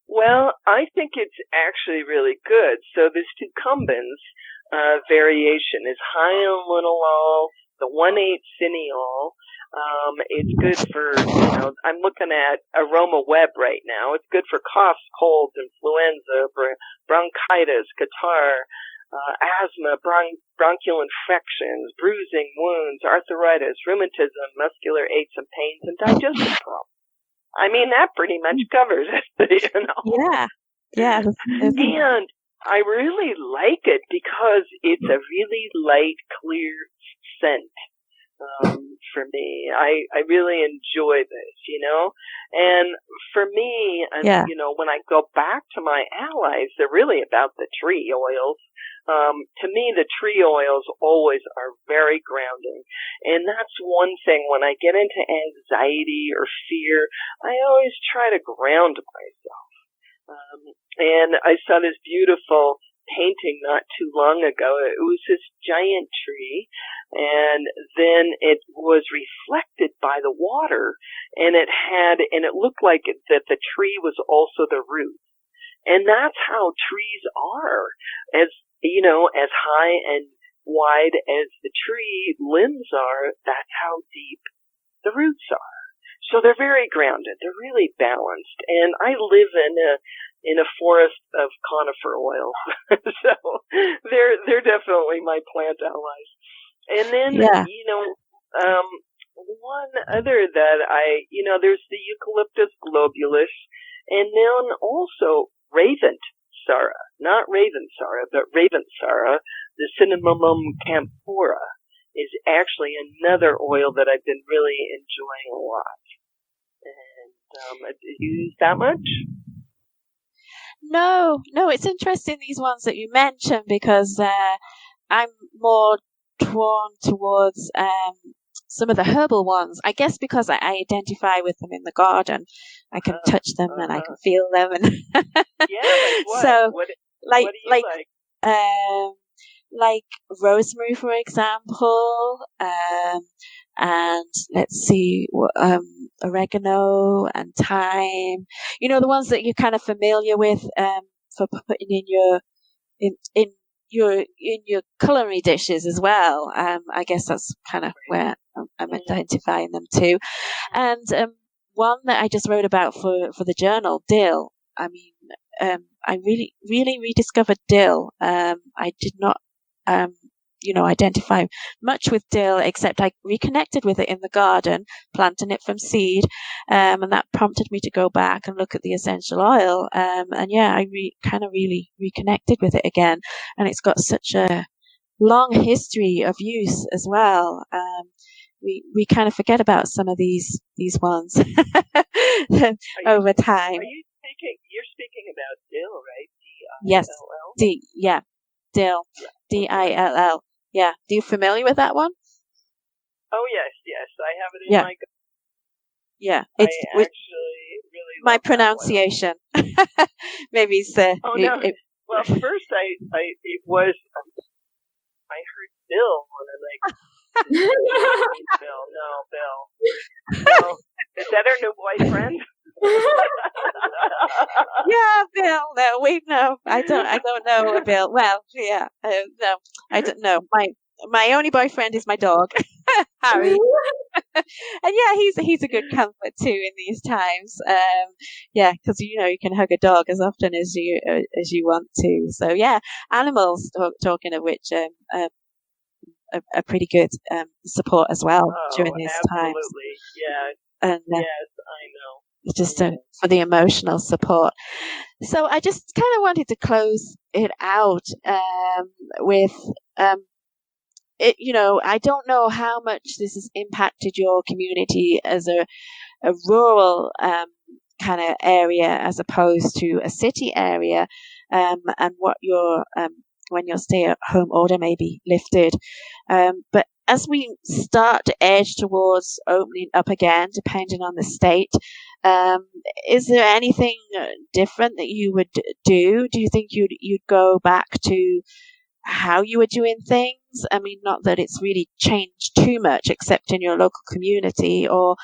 Well, I think it's actually really good. So this cucumbens variation is high in linalool, the 1,8 cineol. It's good for, I'm looking at Aroma Web right now. It's good for coughs, colds, influenza, bronchitis, catarrh, asthma, bronchial infections, bruising, wounds, arthritis, rheumatism, muscular aches and pains, and digestive problems. I mean, that pretty much covers it, Yeah. And I really like it because it's a really light, clear scent for me. I really enjoy this, And for me, when I go back to my allies, they're really about the tree oils. To me, the tree oils always are very grounding. And that's one thing when I get into anxiety or fear, I always try to ground myself. And I saw this beautiful painting not too long ago. It was this giant tree, and then it was reflected by the water, and it looked like that the tree was also the root. And that's how trees are, as high and wide as the tree limbs are, that's how deep the roots are. So they're very grounded. They're really balanced. And I live in a forest of conifer oils. So they're definitely my plant allies. And then, one other that there's the Eucalyptus globulus, and then also Ravensara, not Ravensara, but Ravensara, the Cinnamomum camphora, is actually another oil that I've been really enjoying a lot. And do you use that much? No, it's interesting, these ones that you mentioned, because I'm more drawn towards some of the herbal ones. I guess because I identify with them in the garden. I can touch them and I can feel them. And yeah, like what? So, what like, do you like? Like rosemary, for example, and let's see, oregano and thyme. The ones that you're kind of familiar with for putting in your culinary dishes as well. I guess that's kind of where I'm identifying them too. And one that I just wrote about for the journal, dill. I mean, I really rediscovered dill. I did not identify much with dill, except I reconnected with it in the garden, planting it from seed, and that prompted me to go back and look at the essential oil. And yeah, I kind of really reconnected with it again, and it's got such a long history of use as well. We kind of forget about some of these ones over time. You're speaking about dill, right? Yes. D-I-L-L? Dill. D-I-L-L. Yeah. Do you familiar with that one? Oh, yes. I have it in my... Yeah. I actually really my love pronunciation. Maybe it's... oh, no. Well, first it was... I heard Bill, and I'm like... Bill. No. Is that our new boyfriend? Yeah, Bill. No, I don't know Bill. Well, yeah, no, I don't know. My only boyfriend is my dog, Harry. And yeah, he's a good comfort too in these times. Yeah, because you can hug a dog as often as you want to. So yeah, animals. Talking of which, a pretty good support as well during these times. Absolutely, yeah. And yes, I know. Just for the emotional support. So I just kind of wanted to close it out with I don't know how much this has impacted your community as a rural kind of area as opposed to a city area, and what your when your stay-at-home order may be lifted. But as we start to edge towards opening up again, depending on the state, is there anything different that you would do? Do you think you'd go back to how you were doing things? I mean, not that it's really changed too much, except in your local community, or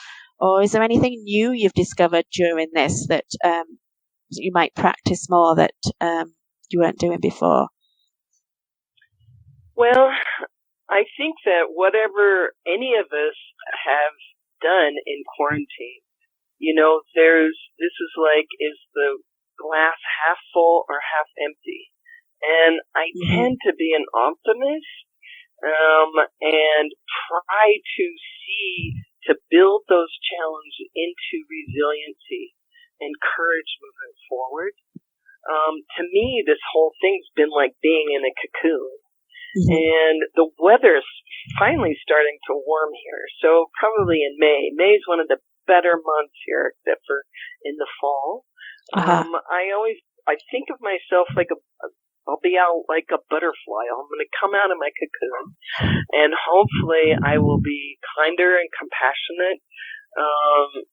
is there anything new you've discovered during this that you might practice more that you weren't doing before? Well, I think that whatever any of us have done in quarantine, this is like, is the glass half full or half empty? And I tend to be an optimist, and try to build those challenges into resiliency and courage moving forward. To me, this whole thing's been like being in a cocoon. And the weather's finally starting to warm here. So probably in May. May is one of the better months here, except for in the fall. I think of myself like I'll be out like a butterfly. I'm going to come out of my cocoon, and hopefully I will be kinder and compassionate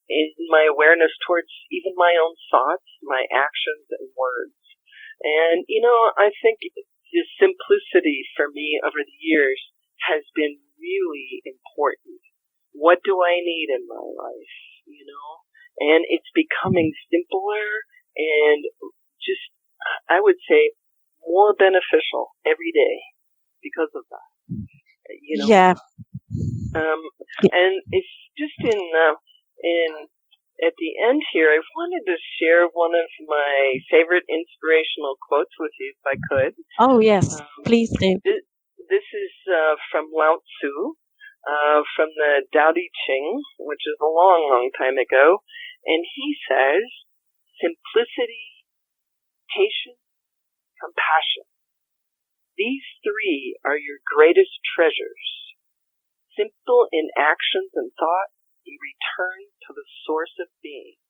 in my awareness towards even my own thoughts, my actions, and words. And, I think the simplicity for me over the years has been really important. What do I need in my life, And it's becoming simpler and just, I would say, more beneficial every day because of that. Yeah. And it's just at the end here, I wanted to share one of my favorite inspirational quotes with you, if I could. Oh, yes, please do. This is from Lao Tzu, from the Tao Te Ching, which is a long, long time ago. And he says, simplicity, patience, compassion. These three are your greatest treasures. Simple in actions and thought, you return to the source of being.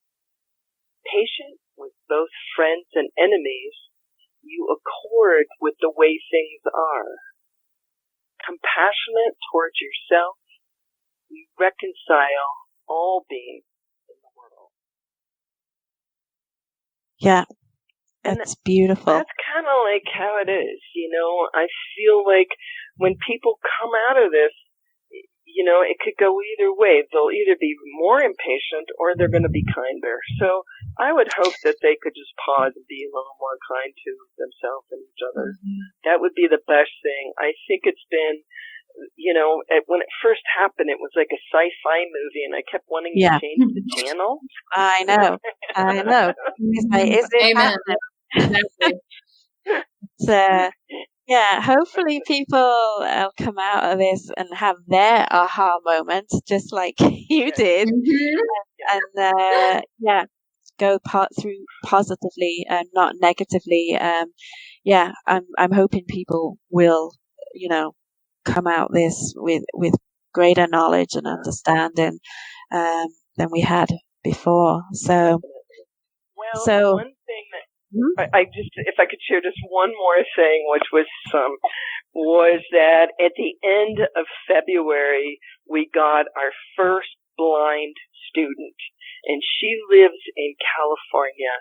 Patient with both friends and enemies, you accord with the way things are. Compassionate towards yourself, you reconcile all beings in the world. Yeah, that's beautiful. That's kind of like how it is, I feel like when people come out of this, it could go either way. They'll either be more impatient or they're going to be kinder. So I would hope that they could just pause and be a little more kind to themselves and each other. Mm-hmm. That would be the best thing. I think it's been, when it first happened, it was like a sci-fi movie, and I kept wanting to change the channel. I know. Is it happening? Yeah, hopefully people will come out of this and have their aha moments, just like you did, and go through positively and not negatively. I'm hoping people will, come out this with greater knowledge and understanding than we had before. So one thing that if I could share just one more thing, which was that at the end of February, we got our first blind student, and she lives in California,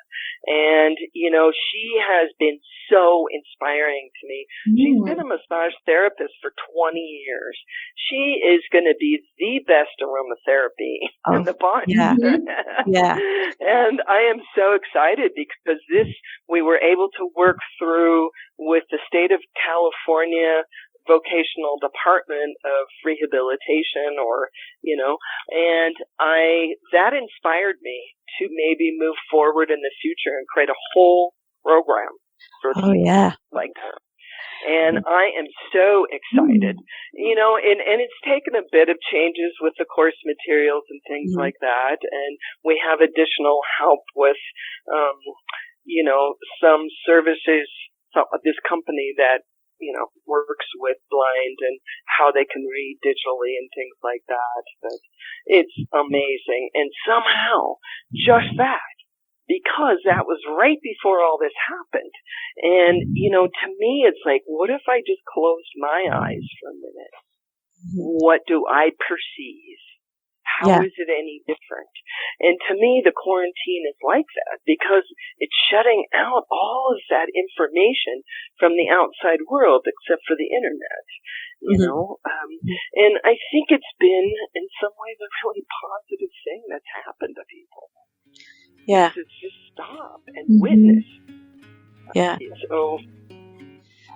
and she has been so inspiring to me. She's been a massage therapist for 20 years. She is going to be the best aromatherapy in the bunch. Yeah. And I am so excited because we were able to work through with the state of California vocational department of rehabilitation, and that inspired me to maybe move forward in the future and create a whole program for people like that. And I am so excited, and it's taken a bit of changes with the course materials and things like that. And we have additional help with, some services, this company that, works with blind and how they can read digitally and things like that. But it's amazing. And somehow, just that, because that was right before all this happened. And, to me, it's like, what if I just closed my eyes for a minute? What do I perceive? How is it any different? And to me, the quarantine is like that because it's shutting out all of that information from the outside world except for the internet, and I think it's been, in some ways, a really positive thing that's happened to people. Yeah. To just stop and witness. Yeah. So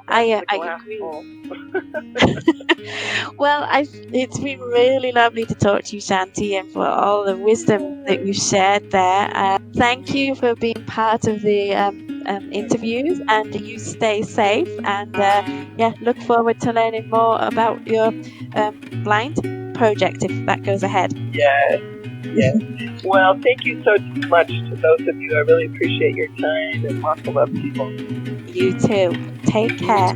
I agree. Well, it's been really lovely to talk to you, Shanti, and for all the wisdom that you've shared there. Thank you for being part of the interviews, and you stay safe. And look forward to learning more about your blind project if that goes ahead. Yeah. Well, thank you so much to both of you. I really appreciate your time, and lots of love, people. You too. Take care.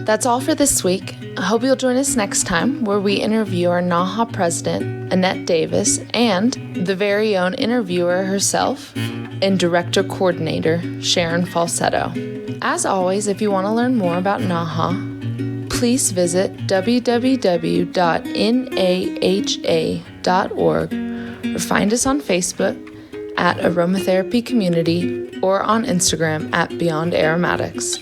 That's all for this week. I hope you'll join us next time where we interview our NAHA President, Annette Davis, and the very own interviewer herself and Director Coordinator, Sharon Falsetto. As always, if you want to learn more about NAHA, please visit www.naha.org or find us on Facebook at Aromatherapy Community or on Instagram at Beyond Aromatics.